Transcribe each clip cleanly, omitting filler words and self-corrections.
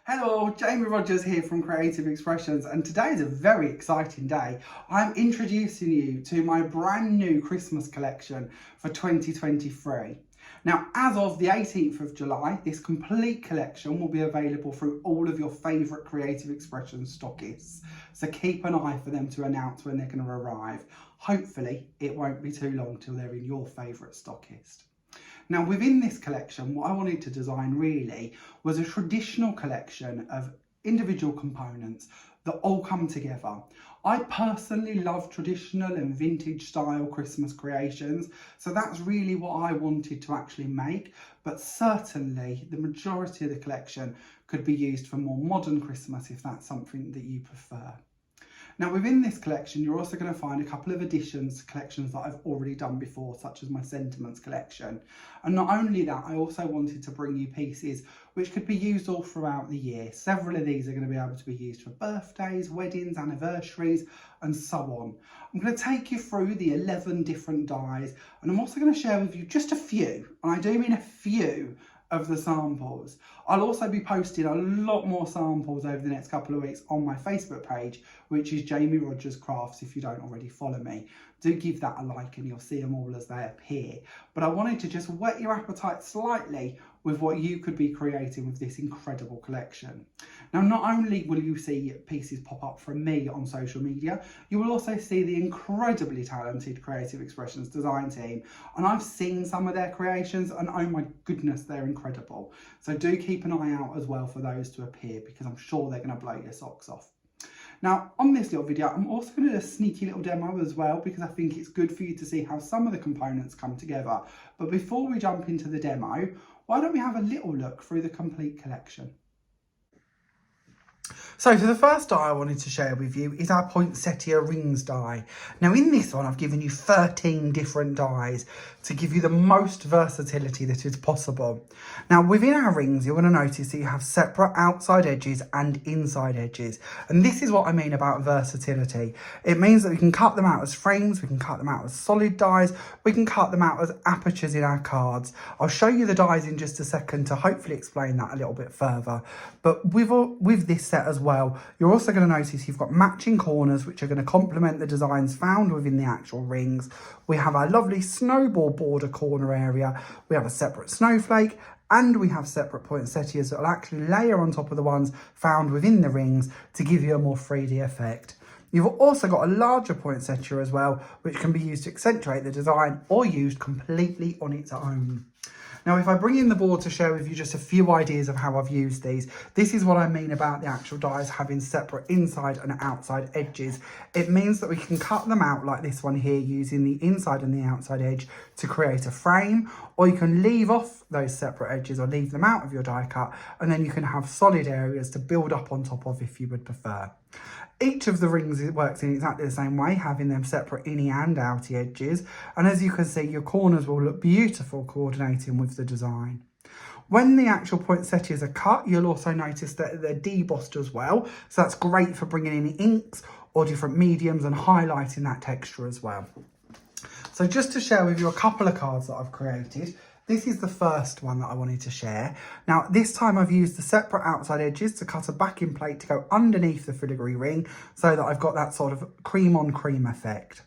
Hello, Jamie Rodgers here from Creative Expressions, and today is a very exciting day. I'm introducing you to my brand new Christmas collection for 2023. Now, as of the 18th of July, this complete collection will be available through all of your favourite Creative Expressions stockists. So keep an eye for them to announce when they're going to arrive. Hopefully, it won't be too long till they're in your favourite stockist. Now, within this collection, what I wanted to design really was a traditional collection of individual components that all come together. I personally love traditional and vintage style Christmas creations, so that's really what I wanted to actually make, but certainly the majority of the collection could be used for more modern Christmas if that's something that you prefer. Now, within this collection, you're also going to find a couple of additions to collections that I've already done before, such as my Sentiments collection. And not only that, I also wanted to bring you pieces which could be used all throughout the year. Several of these are going to be able to be used for birthdays, weddings, anniversaries, and so on. I'm going to take you through the 11 different dies, and I'm also going to share with you just a few, and I do mean a few, of the samples. I'll also be posting a lot more samples over the next couple of weeks on my Facebook page, which is Jamie Rodgers Crafts. If you don't already follow me, do give that a like and you'll see them all as they appear. But I wanted to just whet your appetite slightly with what you could be creating with this incredible collection. Now, not only will you see pieces pop up from me on social media, you will also see the incredibly talented Creative Expressions design team. And I've seen some of their creations and oh my goodness, they're incredible. So do keep an eye out as well for those to appear, because I'm sure they're going to blow your socks off. Now, on this little video, I'm also going to do a sneaky little demo as well, because I think it's good for you to see how some of the components come together. But before we jump into the demo, why don't we have a little look through the complete collection? So for the first die I wanted to share with you is our poinsettia rings die. Now in this one I've given you 13 different dies to give you the most versatility that is possible. Now within our rings you're going to notice that you have separate outside edges and inside edges, and this is what I mean about versatility. It means that we can cut them out as frames, we can cut them out as solid dies, we can cut them out as apertures in our cards. I'll show you the dies in just a second to hopefully explain that a little bit further. But with this set as well, you're also going to notice you've got matching corners which are going to complement the designs found within the actual rings. We have our lovely snowball border corner area, we have a separate snowflake, and we have separate poinsettias that will actually layer on top of the ones found within the rings to give you a more 3D effect. You've also got a larger poinsettia as well, which can be used to accentuate the design or used completely on its own. Now, if I bring in the board to share with you just a few ideas of how I've used these, this is what I mean about the actual dies having separate inside and outside edges. It means that we can cut them out like this one here using the inside and the outside edge to create a frame, or you can leave off those separate edges or leave them out of your die cut, and then you can have solid areas to build up on top of if you would prefer. Each of the rings works in exactly the same way, having them separate innie and outie edges. And as you can see, your corners will look beautiful coordinating with the design. When the actual poinsettias are cut, you'll also notice that they're debossed as well. So that's great for bringing in inks or different mediums and highlighting that texture as well. So just to share with you a couple of cards that I've created. This is the first one that I wanted to share. Now, this time I've used the separate outside edges to cut a backing plate to go underneath the filigree ring so that I've got that sort of cream on cream effect.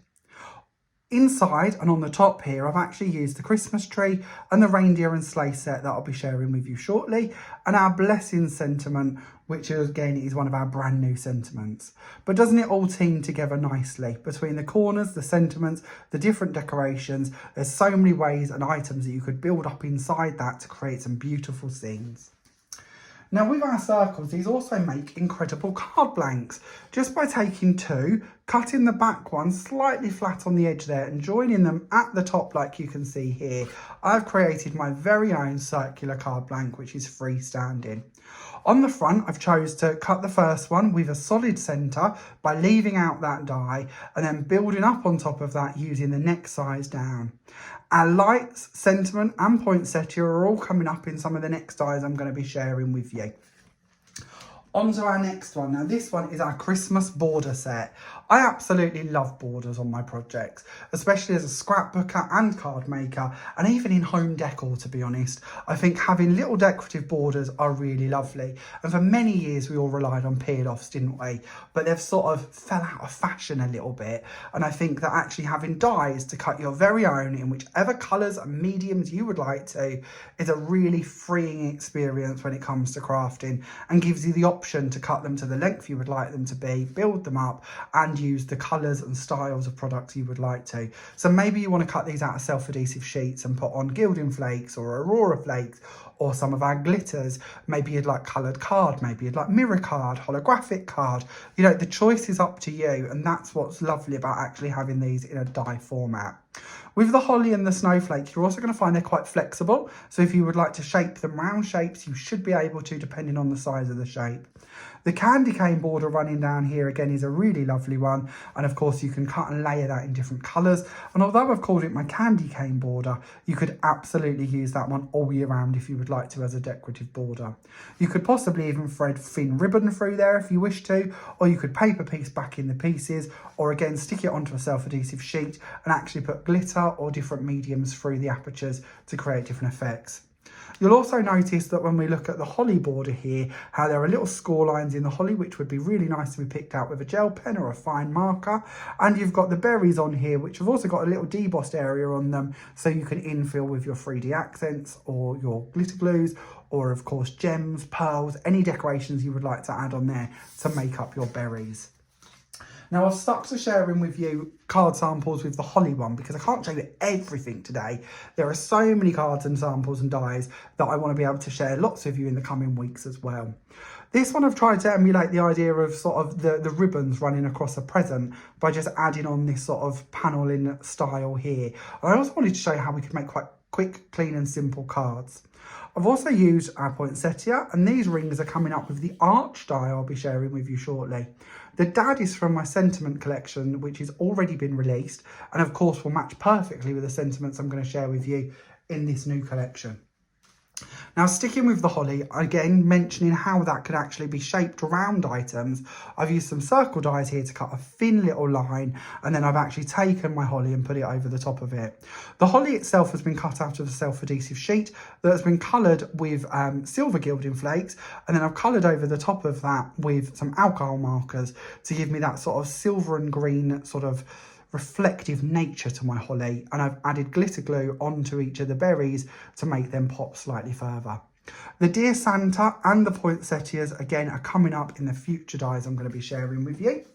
Inside and on the top here, I've actually used the Christmas tree and the reindeer and sleigh set that I'll be sharing with you shortly, and our blessing sentiment, which again is one of our brand new sentiments. But doesn't it all team together nicely? Between the corners, the sentiments, the different decorations, there's so many ways and items that you could build up inside that to create some beautiful scenes. Now with our circles, these also make incredible card blanks. Just by taking two, cutting the back one slightly flat on the edge there and joining them at the top like you can see here, I've created my very own circular card blank, which is freestanding. On the front, I've chose to cut the first one with a solid centre by leaving out that die and then building up on top of that using the next size down. Our lights, sentiment and poinsettia are all coming up in some of the next dies I'm going to be sharing with you. On to our next one. Now this one is our Christmas border set. I absolutely love borders on my projects, especially as a scrapbooker and card maker, and even in home decor, to be honest. I think having little decorative borders are really lovely. And for many years we all relied on peel-offs, didn't we? But they've sort of fell out of fashion a little bit. And I think that actually having dies to cut your very own in whichever colours and mediums you would like to is a really freeing experience when it comes to crafting, and gives you the option to cut them to the length you would like them to be, build them up, and use the colours and styles of products you would like to. So maybe you want to cut these out of self-adhesive sheets and put on gilding flakes or aurora flakes, or some of our glitters. Maybe you'd like coloured card, maybe you'd like mirror card, holographic card. You know, the choice is up to you, and that's what's lovely about actually having these in a die format. With the holly and the snowflake, you're also going to find they're quite flexible. So if you would like to shape them round shapes, you should be able to, depending on the size of the shape. The candy cane border running down here again is a really lovely one. And of course you can cut and layer that in different colours. And although I've called it my candy cane border, you could absolutely use that one all year round if you would like to as a decorative border. You could possibly even thread thin ribbon through there if you wish to, or you could paper piece back in the pieces, or again stick it onto a self-adhesive sheet and actually put glitter or different mediums through the apertures to create different effects. You'll also notice that when we look at the holly border here, how there are little score lines in the holly, which would be really nice to be picked out with a gel pen or a fine marker. And you've got the berries on here, which have also got a little debossed area on them, so you can infill with your 3D accents or your glitter glues, or of course gems, pearls, any decorations you would like to add on there to make up your berries. Now I've stuck to sharing with you card samples with the holly one because I can't show you everything today. There are so many cards and samples and dies that I want to be able to share lots with you in the coming weeks as well. This one I've tried to emulate the idea of sort of the ribbons running across a present by just adding on this sort of paneling style here. And I also wanted to show you how we could make quite quick, clean and simple cards. I've also used our poinsettia, and these rings are coming up with the arch die I'll be sharing with you shortly. The dad is from my sentiment collection, which has already been released, and of course will match perfectly with the sentiments I'm going to share with you in this new collection. Now, sticking with the holly, again mentioning how that could actually be shaped around items, I've used some circle dies here to cut a thin little line, and then I've actually taken my holly and put it over the top of it. The holly itself has been cut out of a self-adhesive sheet that has been coloured with silver gilding flakes, and then I've coloured over the top of that with some alcohol markers to give me that sort of silver and green sort of reflective nature to my holly, and I've added glitter glue onto each of the berries to make them pop slightly further. The Dear Santa and the poinsettias again are coming up in the future dies I'm going to be sharing with you.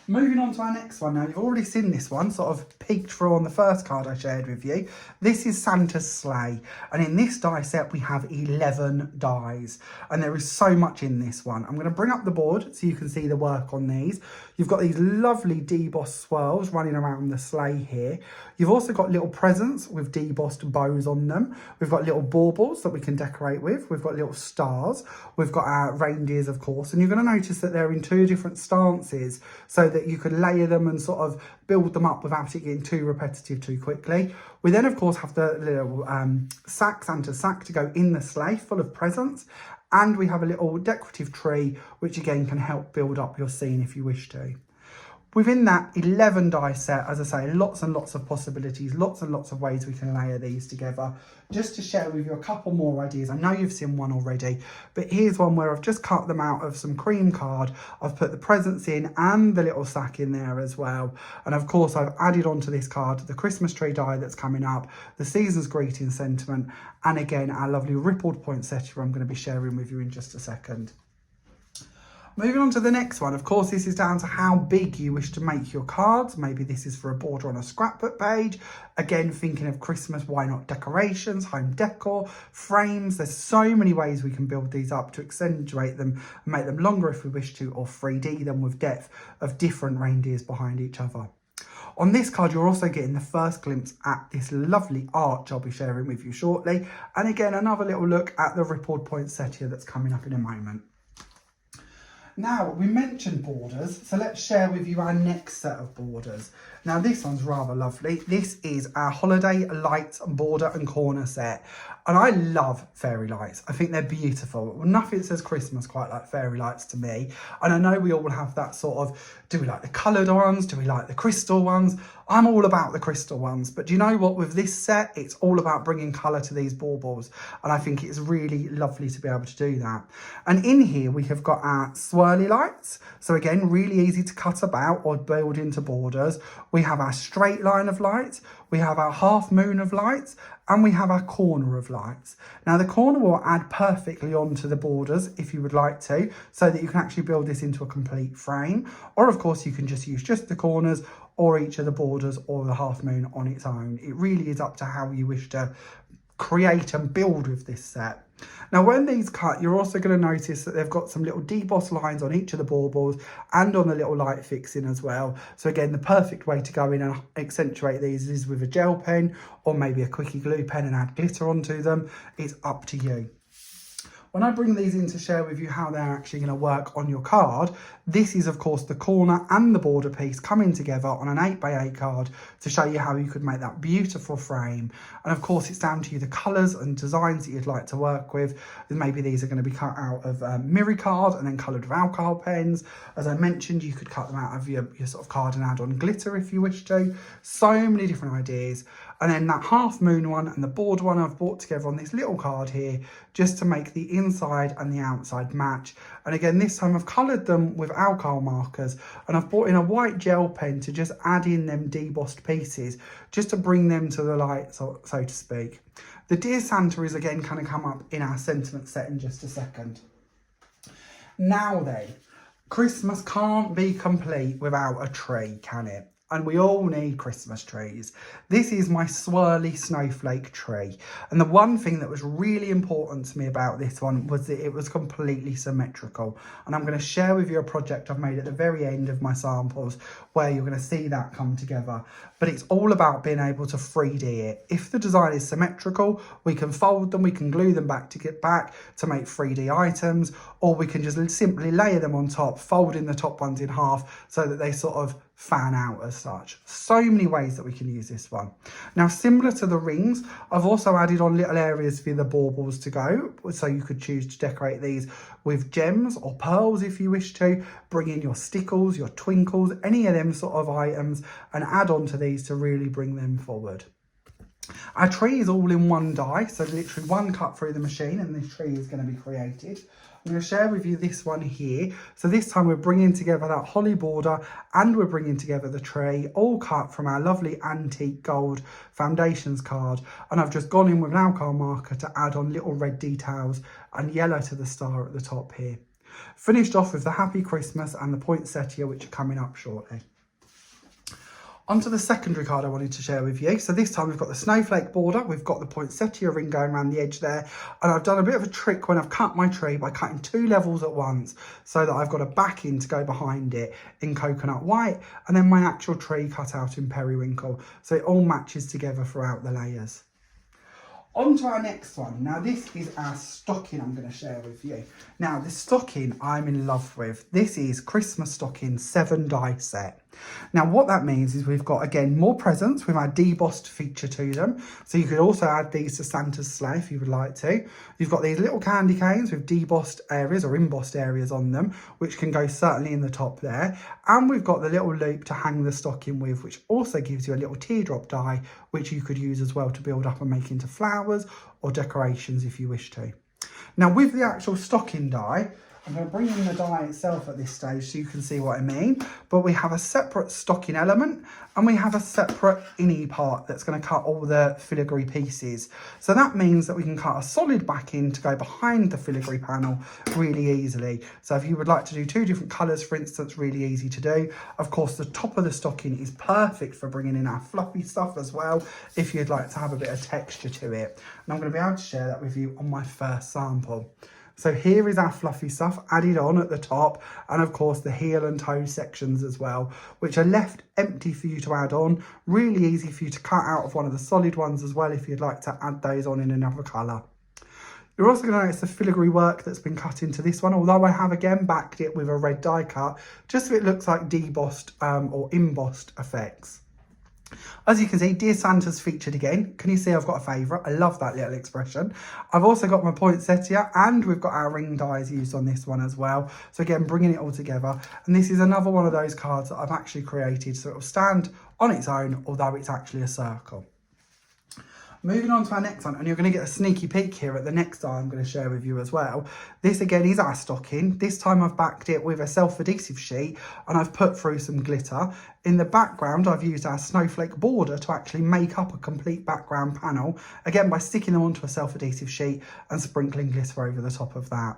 Moving on to our next one. Now, you've already seen this one sort of peeked through on the first card I shared with you. This is Santa's sleigh, and in this die set we have 11 dies, and there is so much in this one. I'm going to bring up the board so you can see the work on these. You've got these lovely debossed swirls running around the sleigh here. You've also got little presents with debossed bows on them. We've got little baubles that we can decorate with. We've got little stars. We've got our reindeers, of course, and you're going to notice that they're in two different stances so that you can layer them and sort of build them up without it getting too repetitive too quickly. We then, of course, have the little Santa's sack to go in the sleigh full of presents. And we have a little decorative tree, which again can help build up your scene if you wish to. Within that 11 die set, as I say, lots and lots of possibilities, lots and lots of ways we can layer these together. Just to share with you a couple more ideas. I know you've seen one already, but here's one where I've just cut them out of some cream card. I've put the presents in and the little sack in there as well. And of course, I've added onto this card the Christmas tree die that's coming up, the season's greeting sentiment, and again, our lovely rippled poinsettia I'm going to be sharing with you in just a second. Moving on to the next one, of course, this is down to how big you wish to make your cards. Maybe this is for a border on a scrapbook page. Again, thinking of Christmas, why not decorations, home decor, frames. There's so many ways we can build these up to accentuate them and make them longer if we wish to, or 3D them with depth of different reindeers behind each other. On this card, you're also getting the first glimpse at this lovely arch I'll be sharing with you shortly. And again, another little look at the rippled poinsettia that's coming up in a moment. Now, we mentioned borders, so let's share with you our next set of borders. Now this one's rather lovely. This is our holiday lights border and corner set. And I love fairy lights. I think they're beautiful. Nothing says Christmas quite like fairy lights to me. And I know we all have that sort of, do we like the coloured ones? Do we like the crystal ones? I'm all about the crystal ones. But do you know what? With this set, it's all about bringing colour to these baubles. And I think it's really lovely to be able to do that. And in here, we have got our swirly lights. So again, really easy to cut about or build into borders. We have our straight line of lights. We have our half moon of lights. And we have our corner of lights. Now the corner will add perfectly onto the borders if you would like to, so that you can actually build this into a complete frame. Or of course you can just use just the corners or each of the borders or the half moon on its own. It really is up to how you wish to create and build with this set. Now when these cut, you're also going to notice that they've got some little debossed lines on each of the baubles and on the little light fixing as well. So again, the perfect way to go in and accentuate these is with a gel pen or maybe a quickie glue pen and add glitter onto them. It's up to you. When I bring these in to share with you how they're actually going to work on your card, this is of course the corner and the border piece coming together on an 8x8 card to show you how you could make that beautiful frame. And of course it's down to you the colours and designs that you'd like to work with. Maybe these are going to be cut out of mirror card and then coloured with alcohol pens. As I mentioned, you could cut them out of your sort of card and add on glitter if you wish to. So many different ideas. And then that half moon one and the border one I've brought together on this little card here just to make the inside and the outside match. And again, this time I've coloured them with alcohol markers and I've brought in a white gel pen to just add in them debossed pieces just to bring them to the light, so to speak. The Dear Santa is again going to come up in our sentiment set in just a second. Now then, Christmas can't be complete without a tree, can it? And we all need Christmas trees. This is my swirly snowflake tree. And the one thing that was really important to me about this one was that it was completely symmetrical. And I'm going to share with you a project I've made at the very end of my samples where you're going to see that come together. But it's all about being able to 3D it. If the design is symmetrical, we can fold them, we can glue them back to get back to make 3D items, or we can just simply layer them on top, folding the top ones in half so that they sort of fan out as such. So many ways that we can use this one. Now, similar to the rings, I've also added on little areas for the baubles to go. So you could choose to decorate these with gems or pearls if you wish to. Bring in your stickles, your twinkles, any of them sort of items and add on to these to really bring them forward. Our tree is all in one die, so literally one cut through the machine and this tree is going to be created. I'm going to share with you this one here. So this time we're bringing together that holly border and we're bringing together the tree, all cut from our lovely antique gold foundations card. And I've just gone in with an alcohol marker to add on little red details and yellow to the star at the top here. Finished off with the Happy Christmas and the poinsettia, which are coming up shortly. Onto the secondary card I wanted to share with you. So this time we've got the snowflake border, we've got the poinsettia ring going around the edge there, and I've done a bit of a trick when I've cut my tree by cutting 2 levels at once so that I've got a backing to go behind it in coconut white and then my actual tree cut out in periwinkle. So it all matches together throughout the layers. On to our next one. Now this is our stocking I'm going to share with you. Now the stocking I'm in love with. This is Christmas stocking 7 die set. Now what that means is we've got again more presents with our debossed feature to them. So you could also add these to Santa's sleigh if you would like to. You've got these little candy canes with debossed areas or embossed areas on them, which can go certainly in the top there. And we've got the little loop to hang the stocking with, which also gives you a little teardrop die, which you could use as well to build up and make into flowers or decorations if you wish to. Now with the actual stocking die, I'm going to bring in the die itself at this stage so you can see what I mean. But we have a separate stocking element and we have a separate innie part that's going to cut all the filigree pieces. So that means that we can cut a solid backing to go behind the filigree panel really easily. So if you would like to do 2 different colours, for instance, really easy to do. Of course, the top of the stocking is perfect for bringing in our fluffy stuff as well, if you'd like to have a bit of texture to it. And I'm going to be able to share that with you on my first sample. So here is our fluffy stuff added on at the top, and of course the heel and toe sections as well, which are left empty for you to add on. Really easy for you to cut out of one of the solid ones as well if you'd like to add those on in another colour. You're also going to notice the filigree work that's been cut into this one, although I have again backed it with a red die cut, just so it looks like debossed or embossed effects. As you can see, Dear Santa's featured again. Can you see I've got a favourite? I love that little expression. I've also got my poinsettia, and we've got our ring dies used on this one as well. So again, bringing it all together. And this is another one of those cards that I've actually created so it'll stand on its own, although it's actually a circle. Moving on to our next one, and you're going to get a sneaky peek here at the next die I'm going to share with you as well. This again is our stocking. This time I've backed it with a self-adhesive sheet and I've put through some glitter. In the background, I've used our snowflake border to actually make up a complete background panel, again by sticking them onto a self-adhesive sheet and sprinkling glitter over the top of that.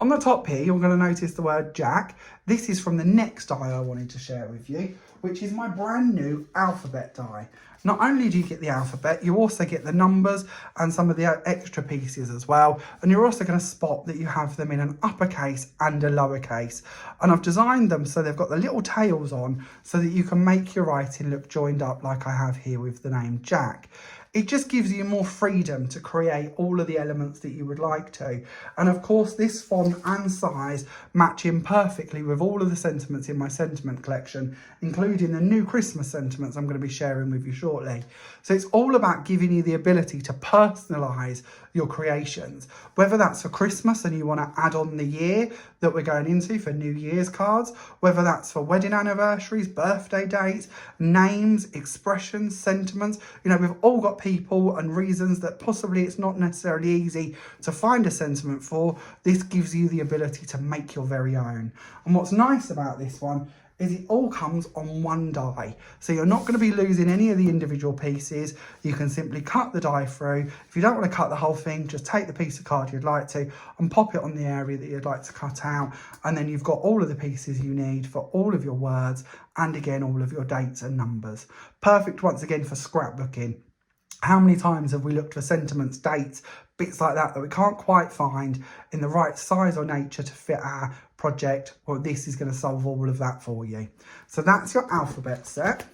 On the top here, you're going to notice the word Jack. This is from the next die I wanted to share with you, which is my brand new alphabet die. Not only do you get the alphabet, you also get the numbers and some of the extra pieces as well. And you're also going to spot that you have them in an uppercase and a lowercase. And I've designed them so they've got the little tails on so that you can make your writing look joined up like I have here with the name Jack. It just gives you more freedom to create all of the elements that you would like to. And of course, this font and size match in perfectly with all of the sentiments in my sentiment collection, including the new Christmas sentiments I'm going to be sharing with you shortly. So it's all about giving you the ability to personalise your creations, whether that's for Christmas and you want to add on the year that we're going into for New Year's cards, whether that's for wedding anniversaries, birthday dates, names, expressions, sentiments. You know, we've all got people and reasons that possibly it's not necessarily easy to find a sentiment for. This gives you the ability to make your very own. And what's nice about this one is it all comes on one die. So you're not going to be losing any of the individual pieces. You can simply cut the die through. If you don't want to cut the whole thing, just take the piece of card you'd like to and pop it on the area that you'd like to cut out. And then you've got all of the pieces you need for all of your words and again, all of your dates and numbers. Perfect once again for scrapbooking. How many times have we looked for sentiments, dates, bits like that we can't quite find in the right size or nature to fit our project? Well, this is going to solve all of that for you. So that's your alphabet set.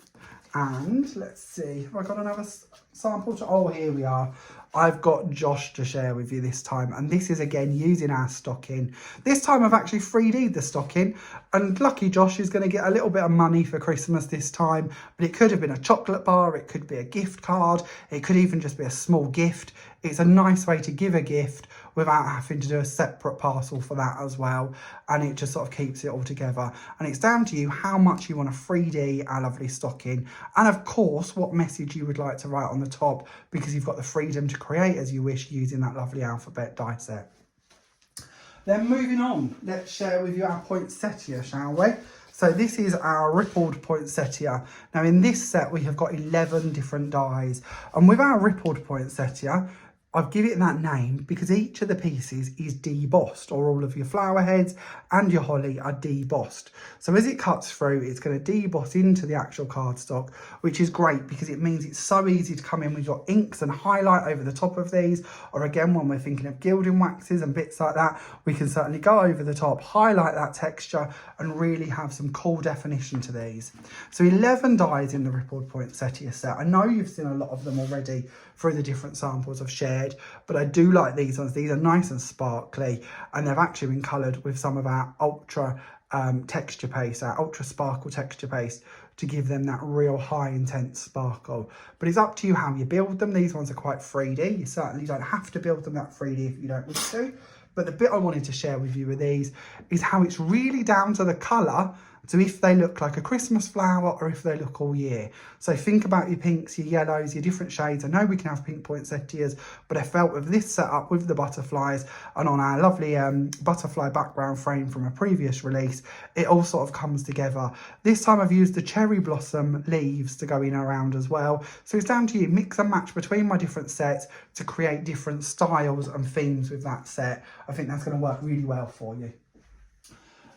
And let's see, have I got another sample? Oh, here we are. I've got Josh to share with you this time. And this is again using our stocking. This time I've actually 3D'd the stocking. And lucky Josh is going to get a little bit of money for Christmas this time. But it could have been a chocolate bar. It could be a gift card. It could even just be a small gift. It's a nice way to give a gift without having to do a separate parcel for that as well. And it just sort of keeps it all together. And it's down to you how much you want to 3D our lovely stocking. And of course, what message you would like to write on the top, because you've got the freedom to create as you wish using that lovely alphabet die set. Then moving on, let's share with you our poinsettia, shall we? So this is our rippled poinsettia. Now in this set, we have got 11 different dies. And with our rippled poinsettia, I've given it that name because each of the pieces is debossed, or all of your flower heads and your holly are debossed. So as it cuts through, it's going to deboss into the actual cardstock, which is great because it means it's so easy to come in with your inks and highlight over the top of these. Or again, when we're thinking of gilding waxes and bits like that, we can certainly go over the top, highlight that texture and really have some cool definition to these. So 11 dies in the rippled poinsettia set. I know you've seen a lot of them already through the different samples I've shared, but I do like these ones. These are nice and sparkly, and they've actually been coloured with some of our ultra texture paste, our ultra sparkle texture paste, to give them that real high intense sparkle. But it's up to you how you build them. These ones are quite 3D. You certainly don't have to build them that 3D if you don't wish to. But the bit I wanted to share with you with these is how it's really down to the colour, to if they look like a Christmas flower or if they look all year. So think about your pinks, your yellows, your different shades. I know we can have pink poinsettias, but I felt with this setup with the butterflies and on our lovely butterfly background frame from a previous release, it all sort of comes together. This time I've used the cherry blossom leaves to go in around as well. So it's down to you, mix and match between my different sets to create different styles and themes with that set. I think that's going to work really well for you.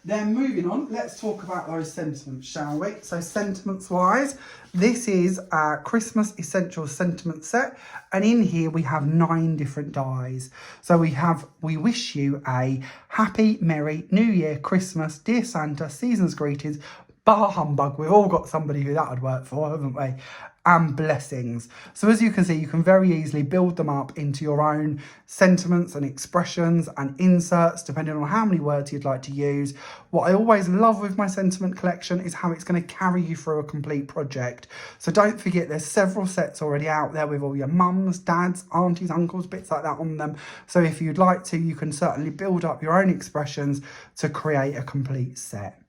Then moving on, let's talk about those sentiments, shall we? So sentiments wise, this is our Christmas Essentials sentiment set. And in here we have 9 different dies. So we wish you a happy, merry New Year, Christmas, dear Santa, season's greetings, bar humbug. We've all got somebody who that would work for, haven't we? and blessings. So as you can see, you can very easily build them up into your own sentiments and expressions and inserts, depending on how many words you'd like to use. What I always love with my sentiment collection is how it's going to carry you through a complete project. So don't forget, there's several sets already out there with all your mums, dads, aunties, uncles, bits like that on them. So if you'd like to, you can certainly build up your own expressions to create a complete set.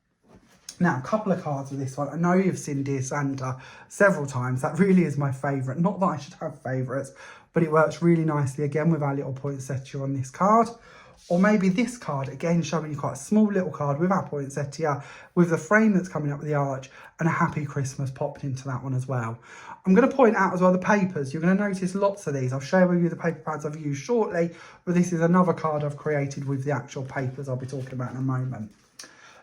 Now, a couple of cards with this one. I know you've seen Dear Santa several times. That really is my favourite. Not that I should have favourites, but it works really nicely again with our little poinsettia on this card. Or maybe this card, again, showing you quite a small little card with our poinsettia, with the frame that's coming up with the arch, and a Happy Christmas popped into that one as well. I'm going to point out as well the papers. You're going to notice lots of these. I'll share with you the paper pads I've used shortly, but this is another card I've created with the actual papers I'll be talking about in a moment.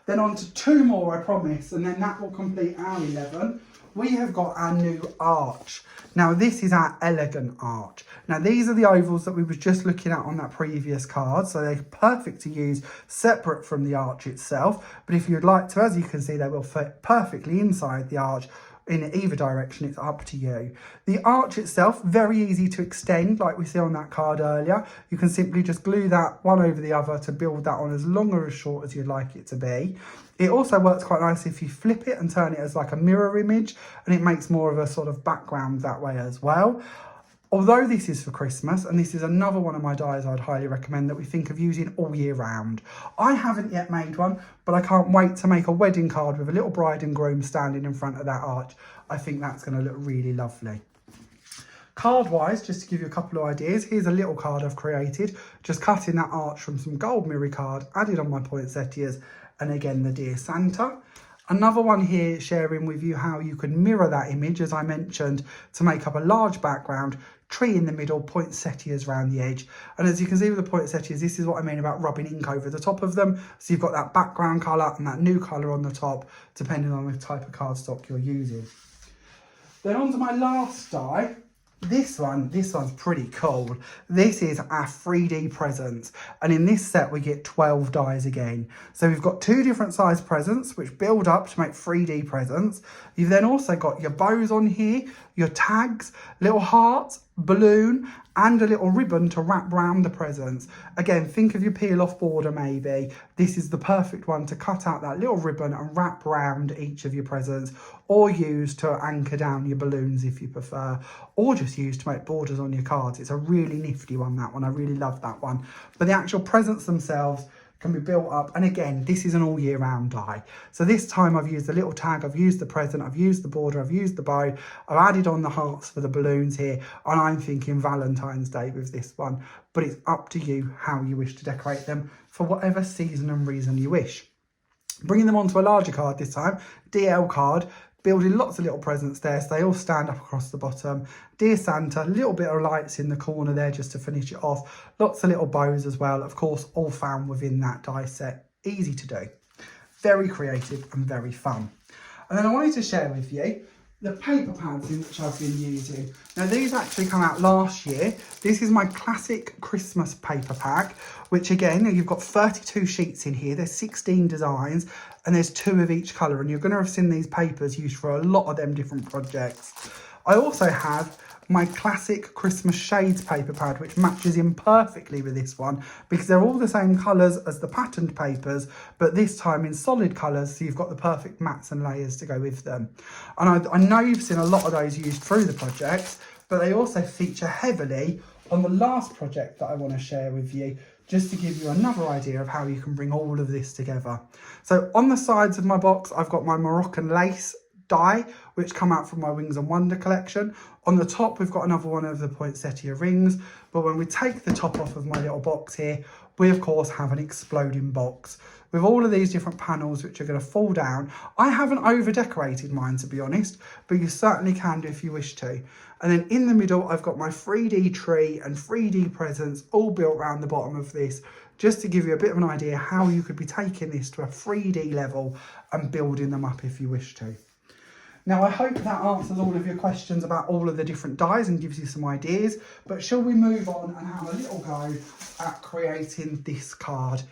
Then on to 2 more, I promise, and then that will complete our 11. We have got our new arch. Now, this is our elegant arch. Now, these are the ovals that we were just looking at on that previous card, so they're perfect to use separate from the arch itself. But if you'd like to, as you can see, they will fit perfectly inside the arch. In either direction, it's up to you. The arch itself, very easy to extend, like we see on that card earlier. You can simply just glue that one over the other to build that on as long or as short as you'd like it to be. It also works quite nice if you flip it and turn it as like a mirror image, and it makes more of a sort of background that way as well. Although this is for Christmas, and this is another one of my dies I'd highly recommend that we think of using all year round. I haven't yet made one, but I can't wait to make a wedding card with a little bride and groom standing in front of that arch. I think that's going to look really lovely. Card-wise, just to give you a couple of ideas, here's a little card I've created, just cutting that arch from some gold mirror card, added on my poinsettias, and again the Dear Santa. Another one here sharing with you how you can mirror that image, as I mentioned, to make up a large background, tree in the middle, poinsettias around the edge. And as you can see with the poinsettias, this is what I mean about rubbing ink over the top of them. So you've got that background colour and that new colour on the top, depending on the type of cardstock you're using. Then on to my last die. This one's pretty cool. This is our 3D presents, and in this set we get 12 dies again. So we've got 2 different size presents which build up to make 3D presents. You've then also got your bows on here, your tags, little hearts, balloon, and a little ribbon to wrap around the presents. Again, think of your peel off border maybe. This is the perfect one to cut out that little ribbon and wrap around each of your presents, or use to anchor down your balloons if you prefer, or just use to make borders on your cards. It's a really nifty one, that one. I really love that one. But the actual presents themselves can be built up, and again, this is an all year round die. So this time I've used the little tag, I've used the present, I've used the border, I've used the bow, I've added on the hearts for the balloons here, and I'm thinking Valentine's Day with this one, but it's up to you how you wish to decorate them for whatever season and reason you wish. Bringing them onto a larger card this time, DL card, building lots of little presents there, so they all stand up across the bottom. Dear Santa, a little bit of lights in the corner there just to finish it off. Lots of little bows as well, of course, all found within that die set. Easy to do. Very creative and very fun. And then I wanted to share with you the paper pads in which I've been using. Now these actually come out last year. This is my classic Christmas paper pack, which again, you've got 32 sheets in here. There's 16 designs and there's 2 of each colour, and you're going to have seen these papers used for a lot of them different projects. I also have my classic Christmas shades paper pad, which matches in perfectly with this one because they're all the same colours as the patterned papers, but this time in solid colours, so you've got the perfect mats and layers to go with them. And I know you've seen a lot of those used through the projects, but they also feature heavily on the last project that I want to share with you, just to give you another idea of how you can bring all of this together. So on the sides of my box, I've got my Moroccan lace die, which come out from my Wings and Wonder collection. On the top, we've got another one of the poinsettia rings, but when we take the top off of my little box here, we of course have an exploding box with all of these different panels which are going to fall down. I haven't over decorated mine, to be honest, but you certainly can do if you wish to. And then in the middle, I've got my 3D tree and 3D presents all built around the bottom of this, just to give you a bit of an idea how you could be taking this to a 3D level and building them up if you wish to. Now, I hope that answers all of your questions about all of the different dies and gives you some ideas, but shall we move on and have a little go at creating this card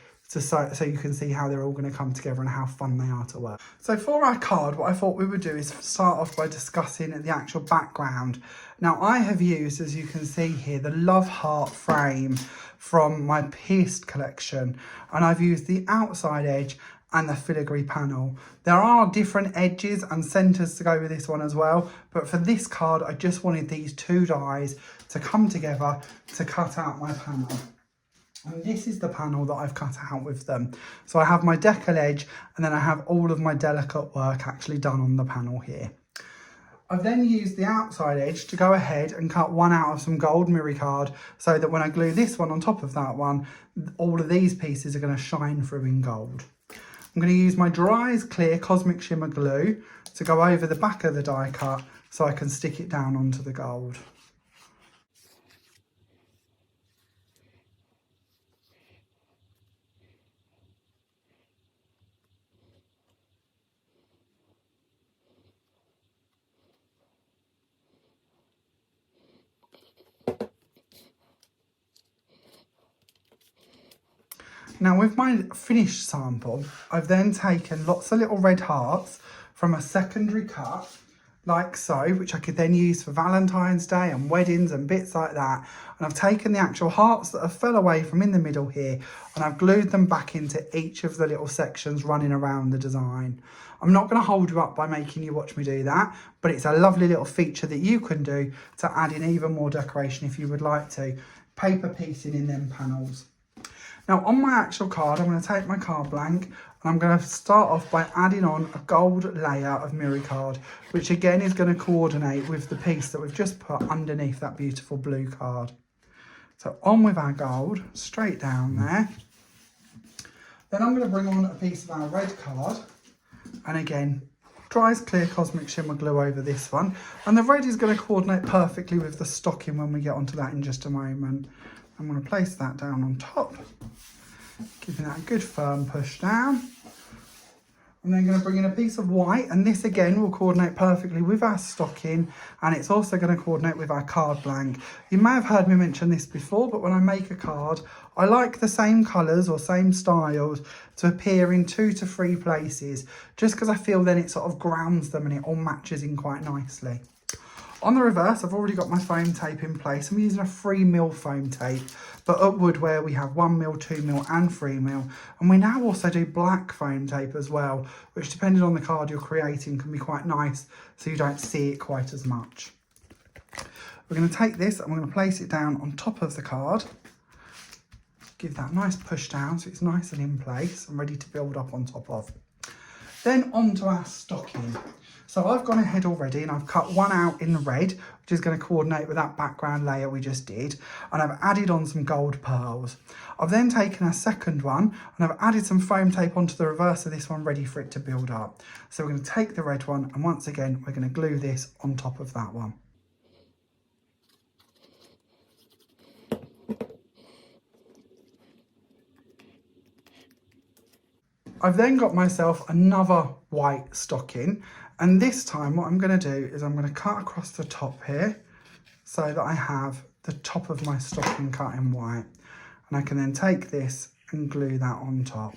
so you can see how they're all going to come together and how fun they are to work. So for our card, what I thought we would do is start off by discussing the actual background. Now I have used, as you can see here, the Love Heart frame from my Pierced collection, and I've used the outside edge and the filigree panel. There are different edges and centres to go with this one as well, but for this card I just wanted these two dies to come together to cut out my panel. And this is the panel that I've cut out with them. So I have my decal edge and then I have all of my delicate work actually done on the panel here. I've then used the outside edge to go ahead and cut one out of some gold mirror card so that when I glue this one on top of that one, all of these pieces are going to shine through in gold. I'm going to use my Dries Clear Cosmic Shimmer glue to go over the back of the die cut so I can stick it down onto the gold. Now with my finished sample, I've then taken lots of little red hearts from a secondary cut, like so, which I could then use for Valentine's Day and weddings and bits like that. And I've taken the actual hearts that have fell away from in the middle here, and I've glued them back into each of the little sections running around the design. I'm not going to hold you up by making you watch me do that, but it's a lovely little feature that you can do to add in even more decoration if you would like to. Paper piecing in them panels. Now on my actual card, I'm going to take my card blank and I'm going to start off by adding on a gold layer of mirror card, which again is going to coordinate with the piece that we've just put underneath that beautiful blue card. So on with our gold, straight down there. Then I'm going to bring on a piece of our red card, and again, Dries Clear Cosmic Shimmer glue over this one. And the red is going to coordinate perfectly with the stocking when we get onto that in just a moment. I'm going to place that down on top, giving that a good firm push down. I'm then going to bring in a piece of white, and this again will coordinate perfectly with our stocking, and it's also going to coordinate with our card blank. You may have heard me mention this before, but when I make a card, I like the same colours or same styles to appear in 2 to 3 places, just because I feel then it sort of grounds them and it all matches in quite nicely. On the reverse, I've already got my foam tape in place. I'm using a 3mm foam tape, but at Woodware we have 1mm, 2mm and 3mm. And we now also do black foam tape as well, which depending on the card you're creating can be quite nice, so you don't see it quite as much. We're going to take this and we're going to place it down on top of the card. Give that a nice push down so it's nice and in place and ready to build up on top of. Then onto our stocking. So I've gone ahead already and I've cut one out in red, which is going to coordinate with that background layer we just did. And I've added on some gold pearls. I've then taken a second one and I've added some foam tape onto the reverse of this one, ready for it to build up. So we're going to take the red one and once again, we're going to glue this on top of that one. I've then got myself another white stocking, and this time what I'm going to do is I'm going to cut across the top here so that I have the top of my stocking cut in white, and I can then take this and glue that on top.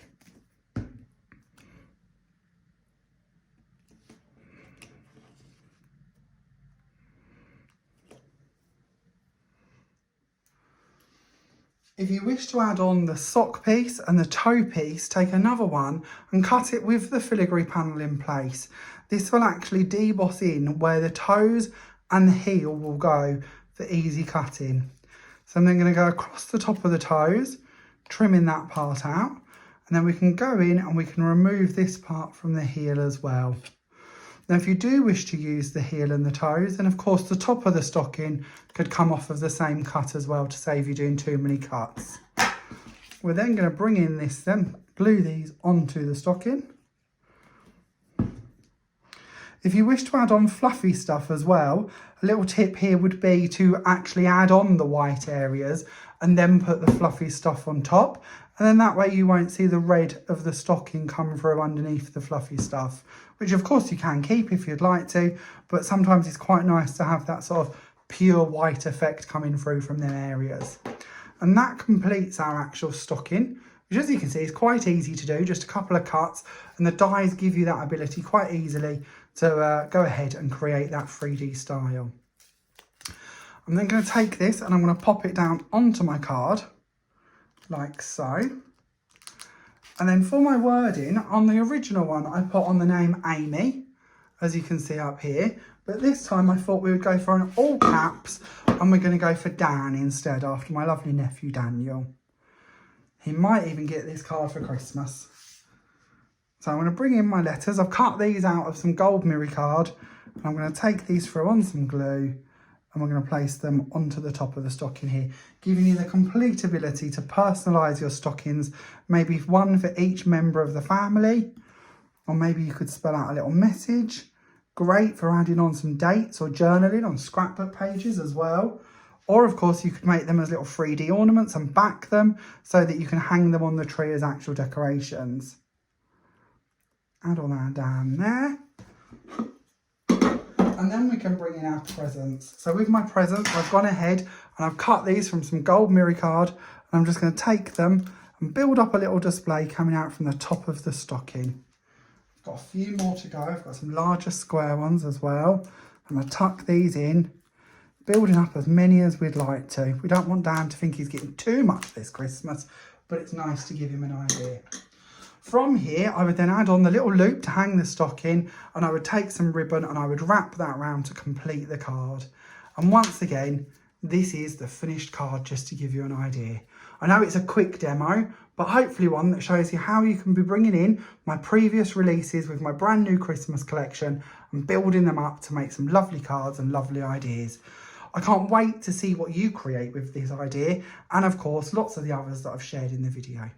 If you wish to add on the sock piece and the toe piece, take another one and cut it with the filigree panel in place. This will actually deboss in where the toes and the heel will go for easy cutting. So I'm then going to go across the top of the toes, trimming that part out, and then we can go in and we can remove this part from the heel as well. Now, if you do wish to use the heel and the toes, then of course the top of the stocking could come off of the same cut as well to save you doing too many cuts. We're then going to bring in this then, glue these onto the stocking. If you wish to add on fluffy stuff as well, a little tip here would be to actually add on the white areas and then put the fluffy stuff on top. And then that way you won't see the red of the stocking come through underneath the fluffy stuff, which of course you can keep if you'd like to, but sometimes it's quite nice to have that sort of pure white effect coming through from them areas. And that completes our actual stocking, which as you can see is quite easy to do, just a couple of cuts, and the dies give you that ability quite easily to go ahead and create that 3D style. I'm then going to take this and I'm going to pop it down onto my card, like so. And then for my wording, on the original one, I put on the name Amy, as you can see up here. But this time I thought we would go for an all caps, and we're going to go for Dan instead, after my lovely nephew Daniel. He might even get this card for Christmas. So I'm going to bring in my letters. I've cut these out of some gold mirror card, and I'm going to take these through on some glue, and we're going to place them onto the top of the stocking here, giving you the complete ability to personalise your stockings, maybe one for each member of the family, or maybe you could spell out a little message. Great for adding on some dates or journaling on scrapbook pages as well. Or of course you could make them as little 3D ornaments and back them so that you can hang them on the tree as actual decorations. Add all that down there. And then we can bring in our presents. So with my presents, I've gone ahead and I've cut these from some gold mirror card, and I'm just going to take them and build up a little display coming out from the top of the stocking. I've got a few more to go. I've got some larger square ones as well. I'm going to tuck these in, building up as many as we'd like to. We don't want Dan to think he's getting too much this Christmas, but it's nice to give him an idea. From here, I would then add on the little loop to hang the stocking, and I would take some ribbon and I would wrap that around to complete the card. And once again, this is the finished card, just to give you an idea. I know it's a quick demo, but hopefully one that shows you how you can be bringing in my previous releases with my brand new Christmas collection and building them up to make some lovely cards and lovely ideas. I can't wait to see what you create with this idea, and of course, lots of the others that I've shared in the video.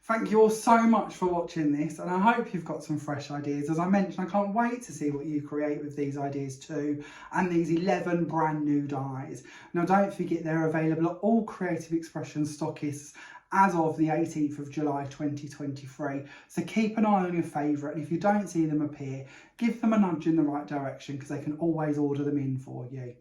Thank you all so much for watching this, and I hope you've got some fresh ideas. As I mentioned, I can't wait to see what you create with these ideas too, and these 11 brand new dies. Now don't forget they're available at all Creative Expression stockists as of the 18th of July 2023. So keep an eye on your favourite, and if you don't see them appear, give them a nudge in the right direction, because they can always order them in for you.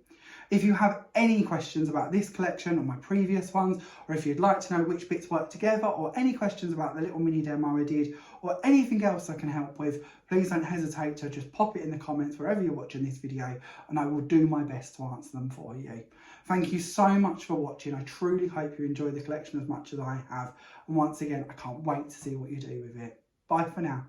If you have any questions about this collection or my previous ones, or if you'd like to know which bits work together, or any questions about the little mini demo I did, or anything else I can help with, please don't hesitate to just pop it in the comments wherever you're watching this video, and I will do my best to answer them for you. Thank you so much for watching. I truly hope you enjoy the collection as much as I have. And once again, I can't wait to see what you do with it. Bye for now.